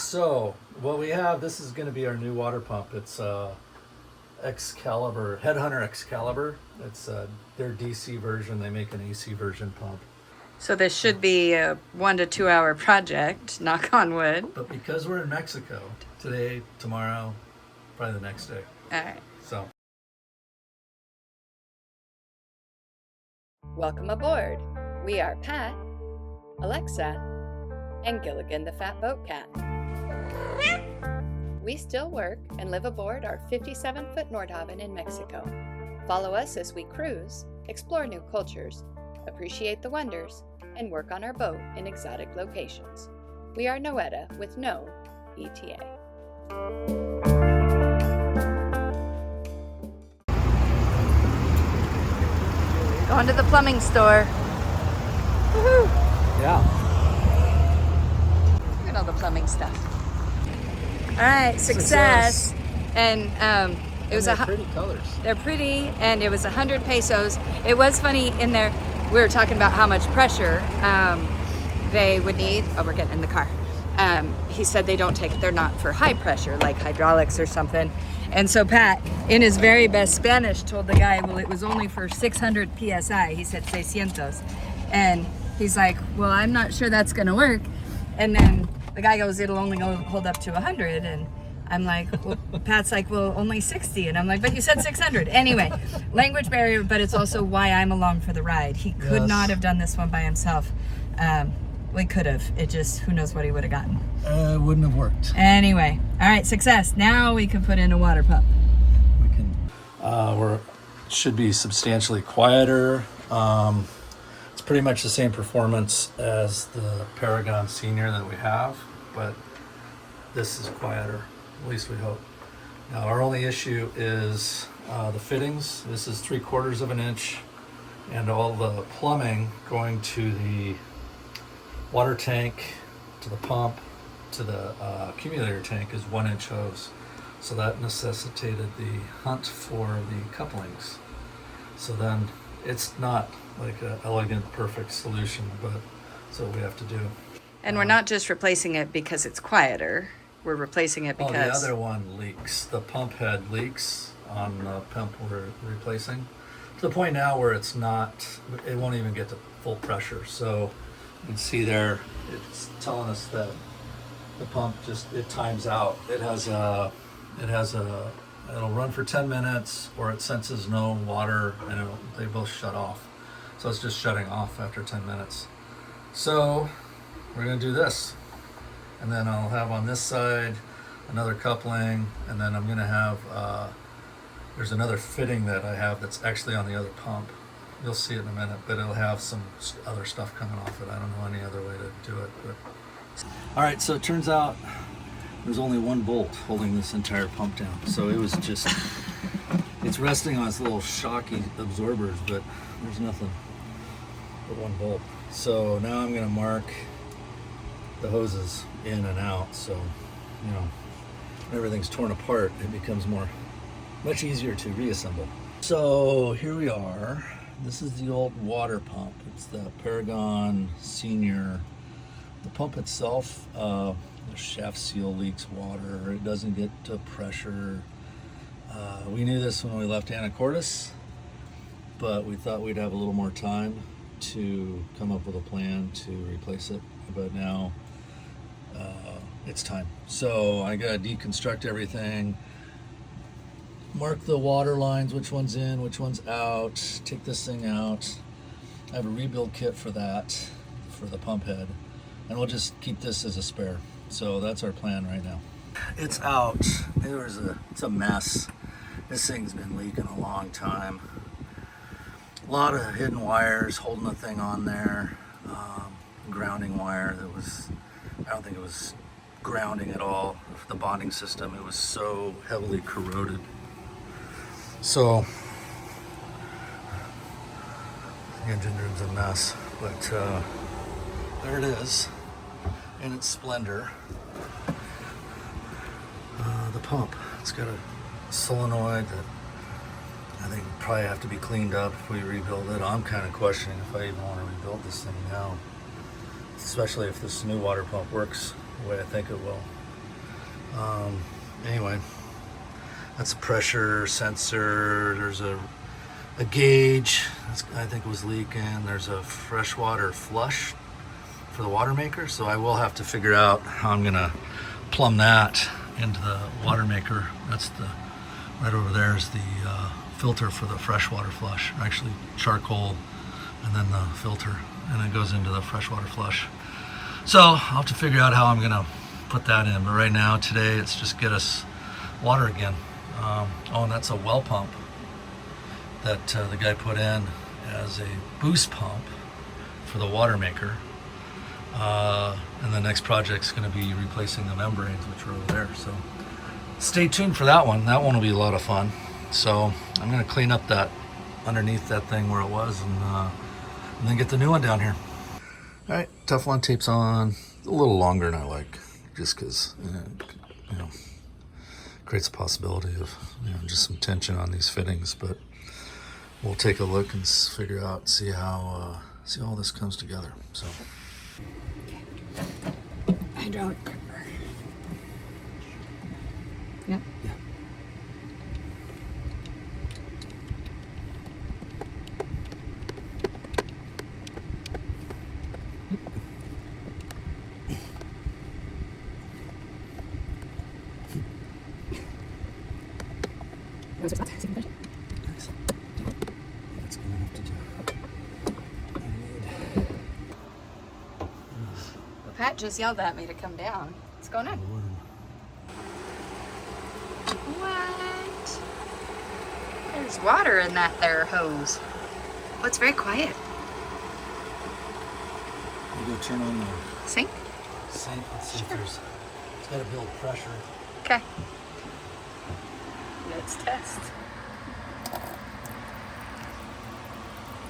So what we have, this is going to be our new water pump. It's Excalibur, Headhunter Excalibur. It's their DC version. They make an AC version pump. So this should be a 1 to 2 hour project, knock on wood. But because we're in Mexico, today, tomorrow, probably the next day. All right. So. Welcome aboard. We are Pat, Alexa, and Gilligan the Fat Boat Cat. We still work and live aboard our 57-foot Nordhavn in Mexico. Follow us as we cruise, explore new cultures, appreciate the wonders, and work on our boat in exotic locations. We are Noeta with no ETA. Going to the plumbing store. Woohoo! Yeah. Look at all the plumbing stuff. All right, success. And it was pretty colors. They're pretty, and it was 100 pesos. It was funny in there. We were talking about how much pressure they would need. Oh, we're getting in the car. He said they don't take it. They're not for high pressure, like hydraulics or something. And so Pat, in his very best Spanish, told the guy, well, it was only for 600 PSI. He said 600. And he's like, well, I'm not sure that's going to work. And then the guy goes, it'll only hold up to 100. And I'm like, well, Pat's like, well, only 60. And I'm like, but you said 600. Anyway, language barrier, but it's also why I'm along for the ride. He could not have done this one by himself. We could have. It just, who knows what he would have gotten. It wouldn't have worked. Anyway, all right, success. Now we can put in a water pump. We can. Should be substantially quieter. It's pretty much the same performance as the Paragon Senior that we have, but this is quieter. At least we hope. Now our only issue is the fittings. This is 3/4 of an inch, and all the plumbing going to the water tank, to the pump, to the accumulator tank is 1-inch hose. So that necessitated the hunt for the couplings. So then it's not like an elegant, perfect solution, but that's what we have to do. And we're not just replacing it because it's quieter. We're replacing it because... Oh, the other one leaks. The pump head leaks on the pump we're replacing. To the point now where it won't even get to full pressure. So you can see there, it's telling us that the pump it times out. It'll run for 10 minutes, or it senses no water and they both shut off. So it's just shutting off after 10 minutes. So we're gonna do this. And then I'll have on this side another coupling, and then I'm gonna have, there's another fitting that I have that's actually on the other pump. You'll see it in a minute, but it'll have some other stuff coming off it. I don't know any other way to do it. But all right, so it turns out there's only one bolt holding this entire pump down. So it was just, it's resting on its little shocky absorbers, but there's nothing but one bolt. So now I'm gonna mark the hoses in and out, so when everything's torn apart, it becomes much easier to reassemble. So here we are. This is the old water pump. It's the Paragon Senior. The pump itself, the shaft seal leaks water. It doesn't get to pressure. We knew this when we left Anacortes, but we thought we'd have a little more time to come up with a plan to replace it. But now it's time. So I gotta deconstruct everything, mark the water lines, which one's in, which one's out, take this thing out. I have a rebuild kit for that, for the pump head, and we'll just keep this as a spare. So that's our plan right now. It's out. It's a mess. This thing's been leaking a long time. A lot of hidden wires holding the thing on there. Grounding wire I don't think it was grounding at all. The bonding system, it was so heavily corroded. So the engine room's a mess, but there it is in its splendor. The pump, it's got a solenoid that I think would probably have to be cleaned up if we rebuild it. I'm kind of questioning if I even want to rebuild this thing now, especially if this new water pump works the way I think it will. Anyway, that's a pressure sensor. There's a gauge. I think it was leaking. There's a freshwater flush for the water maker. So I will have to figure out how I'm gonna plumb that into the water maker. That's the right over there is the filter for the freshwater flush. Actually, charcoal, and then the filter, and it goes into the freshwater flush. So I'll have to figure out how I'm gonna put that in. But right now, today, it's just get us water again. Oh, and that's a well pump that the guy put in as a boost pump for the water maker. And the next project's going to be replacing the membranes, which are over there. So stay tuned for that one. That one will be a lot of fun. So I'm going to clean up that underneath that thing where it was, and then get the new one down here. All right, Teflon tape's on. A little longer than I like, just because you know, creates a possibility of just some tension on these fittings. But we'll take a look and figure out, see how all this comes together. So. Hydraulic gripper. Yep. Yeah. Nice. That's gonna have to do. Pat just yelled at me to come down. What's going on? What? There's water in that there hose. Oh, it's very quiet. You go turn on the Sink? sink and see if there's. It's got to build pressure. Okay. Let's test.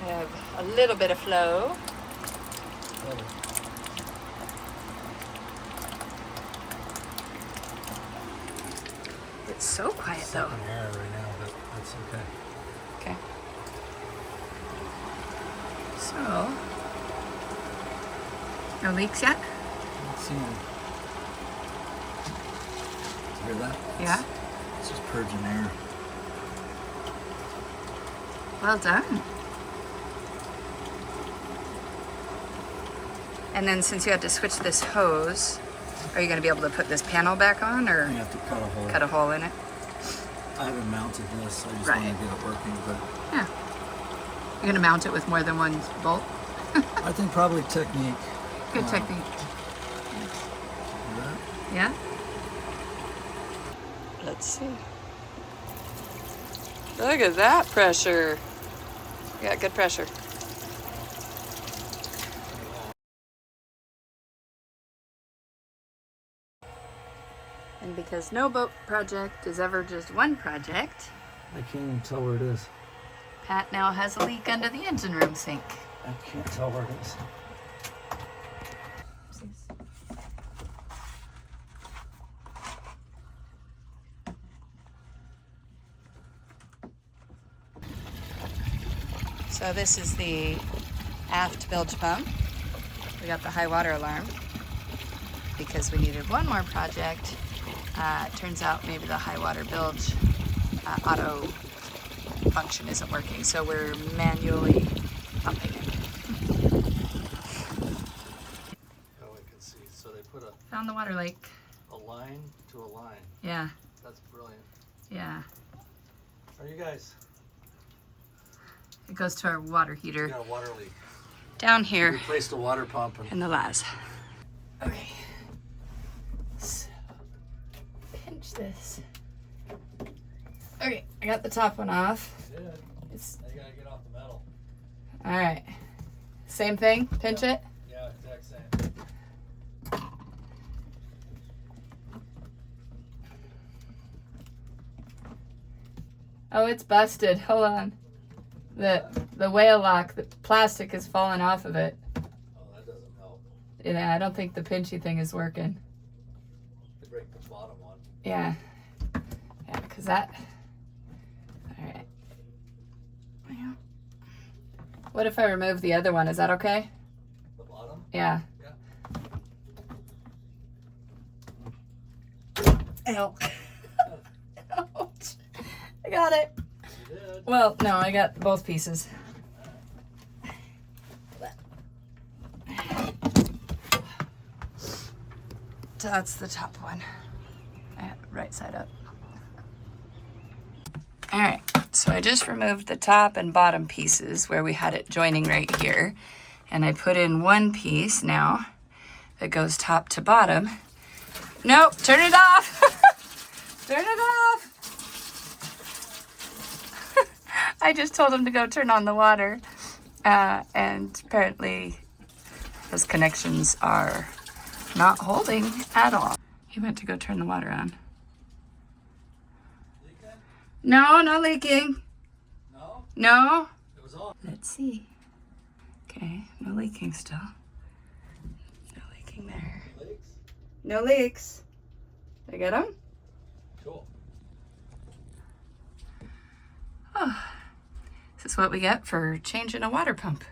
We have a little bit of flow. It's so quiet though. It's in air right now, but that's okay. Okay. So, no leaks yet? Let's see. Hear that? Yeah. It's just purging air. Well done. And then since you had to switch this hose, are you going to be able to put this panel back on, or You have to cut a hole. cut a hole in it? I haven't mounted this. I just Right. want to get it working. But Yeah. You're going to mount it with more than one bolt? I think probably technique. Good technique. That. Yeah? Let's see. Look at that pressure. You got good pressure. And because no boat project is ever just one project, I can't even tell where it is. Pat now has a leak under the engine room sink. I can't tell where it is. So this is the aft bilge pump. We got the high water alarm because we needed one more project. It turns out maybe the high water bilge auto function isn't working, so we're manually pumping it. Oh, I can see. So they put Found the water lake. a line to a line. Yeah, That's brilliant. yeah. Are you guys? It goes to our water You heater got a water leak. down here Replaced a water pump and in the las. Okay. So, pinch this. Okay, I got the top one off. Good. It's Now you gotta get off the metal. all right. Same thing. Pinch it. Yeah, exact same. Oh, it's busted. Hold on. The whale lock, the plastic is falling off of it. Oh, that doesn't help. Yeah, I don't think the pinchy thing is working. They break the bottom one. Yeah. Yeah, because that. All right. Yeah. What if I remove the other one? Is that okay? The bottom? Yeah. Yeah. Ow. Ouch. I got it. Well, no, I got both pieces. So that's the top one. Right side up. All right, so I just removed the top and bottom pieces where we had it joining right here. And I put in one piece now that goes top to bottom. Nope, turn it off. Turn it off. I just told him to go turn on the water. And apparently those connections are not holding at all. He went to go turn the water on. No, no leaking. No? No. It was on. Let's see. Okay, no leaking still. No leaking there. Leaks? No leaks. Did I get them? Cool. Oh, this is what we get for changing a water pump.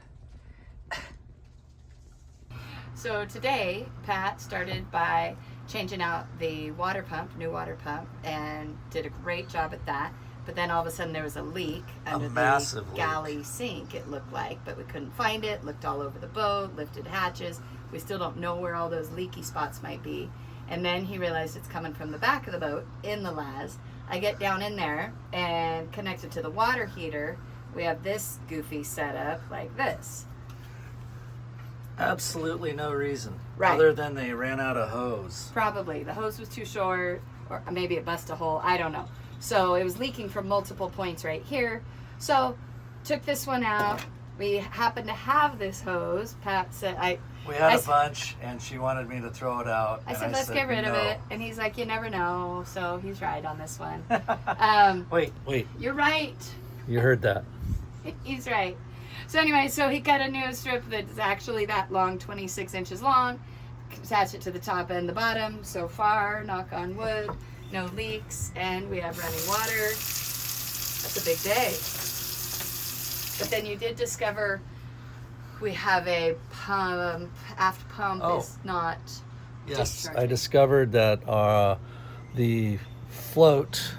So today, Pat started by changing out the water pump, new water pump, and did a great job at that. But then all of a sudden there was a leak under the galley sink, it looked like, but we couldn't find it, looked all over the boat, lifted hatches. We still don't know where all those leaky spots might be. And then he realized it's coming from the back of the boat in the Laz. I get down in there and connected to the water heater. We have this goofy setup like this. Absolutely no reason. Right. Other than they ran out of hose. Probably. The hose was too short, or maybe it busted a hole. I don't know. So it was leaking from multiple points right here. So took this one out. We happened to have this hose. Pat said, We had a bunch, and she wanted me to throw it out. I said, let's get rid of it. And he's like, you never know. So he's right on this one. Wait. You're right. You heard that. He's right. So anyway, so he cut a new strip that's actually that long, 26 inches long, attached it to the top and the bottom. So far, knock on wood, no leaks, and we have running water. That's a big day. But then you did discover we have a pump, aft pump is not discharging. I discovered that the float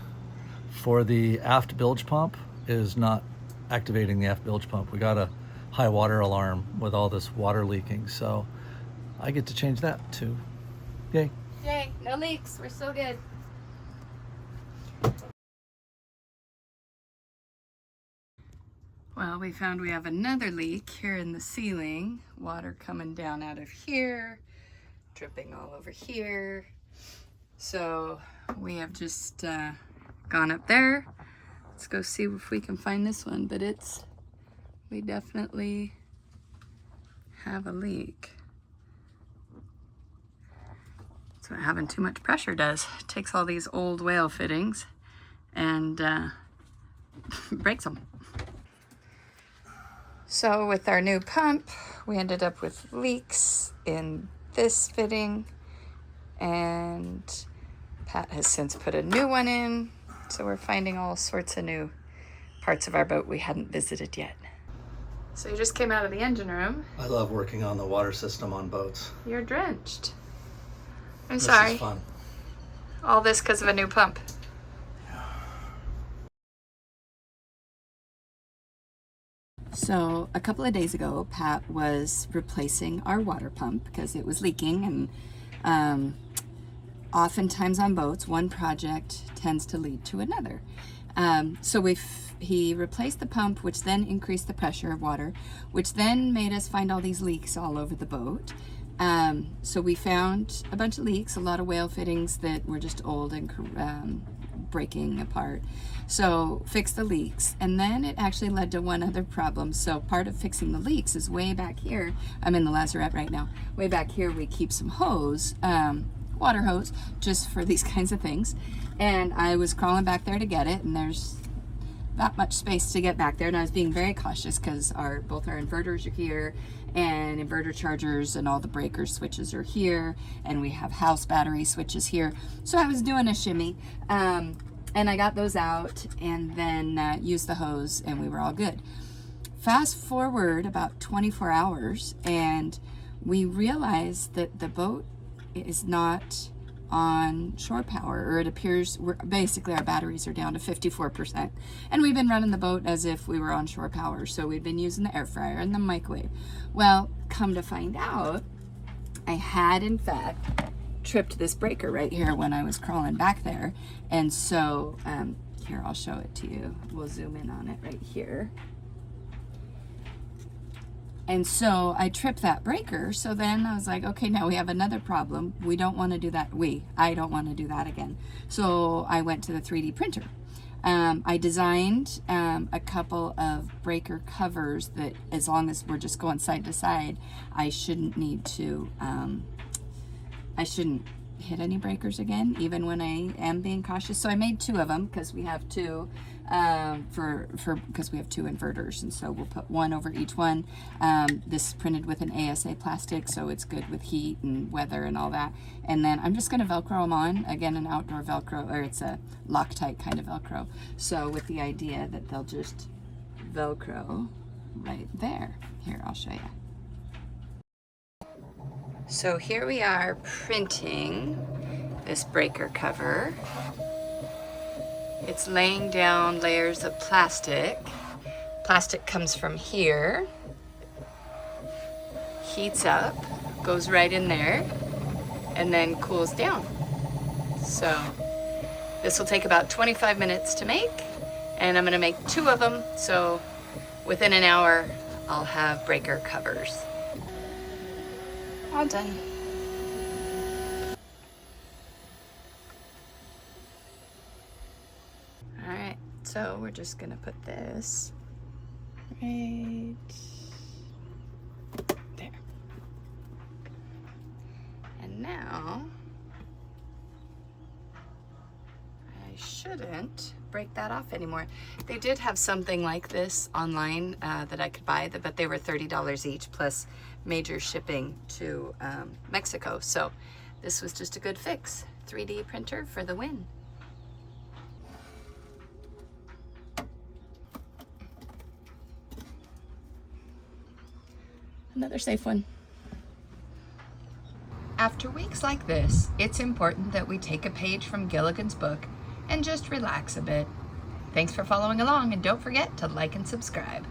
for the aft bilge pump is not activating the aft bilge pump. We got a high water alarm with all this water leaking, so I get to change that too. Yay. Yay, no leaks, we're still good. Well, we found we have another leak here in the ceiling. Water coming down out of here, dripping all over here. So we have just gone up there. Let's go see if we can find this one, but we definitely have a leak. That's what having too much pressure does. It takes all these old whale fittings and breaks them. So with our new pump, we ended up with leaks in this fitting, and Pat has since put a new one in. So we're finding all sorts of new parts of our boat we hadn't visited yet. So you just came out of the engine room. I love working on the water system on boats. You're drenched. I'm This sorry. is fun. All this because of a new pump. So a couple of days ago, Pat was replacing our water pump because it was leaking, and oftentimes on boats, one project tends to lead to another. So he replaced the pump, which then increased the pressure of water, which then made us find all these leaks all over the boat. So we found a bunch of leaks, a lot of whale fittings that were just old and breaking apart. So fixed the leaks, and then it actually led to one other problem. So part of fixing the leaks is way back here. I'm in the lazarette right now. Way back here we keep some hose, water hose, just for these kinds of things. And I was crawling back there to get it, and there's not much space to get back there, and I was being very cautious because both our inverters are here, and inverter chargers and all the breaker switches are here, and we have house battery switches here. So I was doing a shimmy, and I got those out and then used the hose, and we were all good. Fast forward about 24 hours, and we realized that the boat is not on shore power, or it appears basically our batteries are down to 54%. And we've been running the boat as if we were on shore power. So we've been using the air fryer and the microwave. Well, come to find out, I had in fact tripped this breaker right here when I was crawling back there. And so, here, I'll show it to you. We'll zoom in on it right here. And so I tripped that breaker. So then I was like, okay, now we have another problem. We don't want to do that. I don't want to do that again. So I went to the 3D printer. I designed a couple of breaker covers that, as long as we're just going side to side, I shouldn't need to, I shouldn't hit any breakers again, even when I am being cautious. So I made 2 of them because we have 2 because we have 2 inverters, and so we'll put 1 over each one. This is printed with an ASA plastic, so it's good with heat and weather and all that. And then I'm just going to Velcro them on, again, an outdoor Velcro, or it's a Loctite kind of Velcro. So with the idea that they'll just Velcro right there. Here, I'll show you. So here we are printing this breaker cover. It's laying down layers of plastic. Plastic comes from here, heats up, goes right in there, and then cools down. So this will take about 25 minutes to make, and I'm gonna make 2 of them, so within an hour I'll have breaker covers. All done. All right, so we're just gonna put this right there. And now, I shouldn't break that off anymore. They did have something like this online that I could buy, but they were $30 each plus major shipping to Mexico. So this was just a good fix. 3D printer for the win. Another safe one. After weeks like this, it's important that we take a page from Gilligan's book and just relax a bit. Thanks for following along, and don't forget to like and subscribe.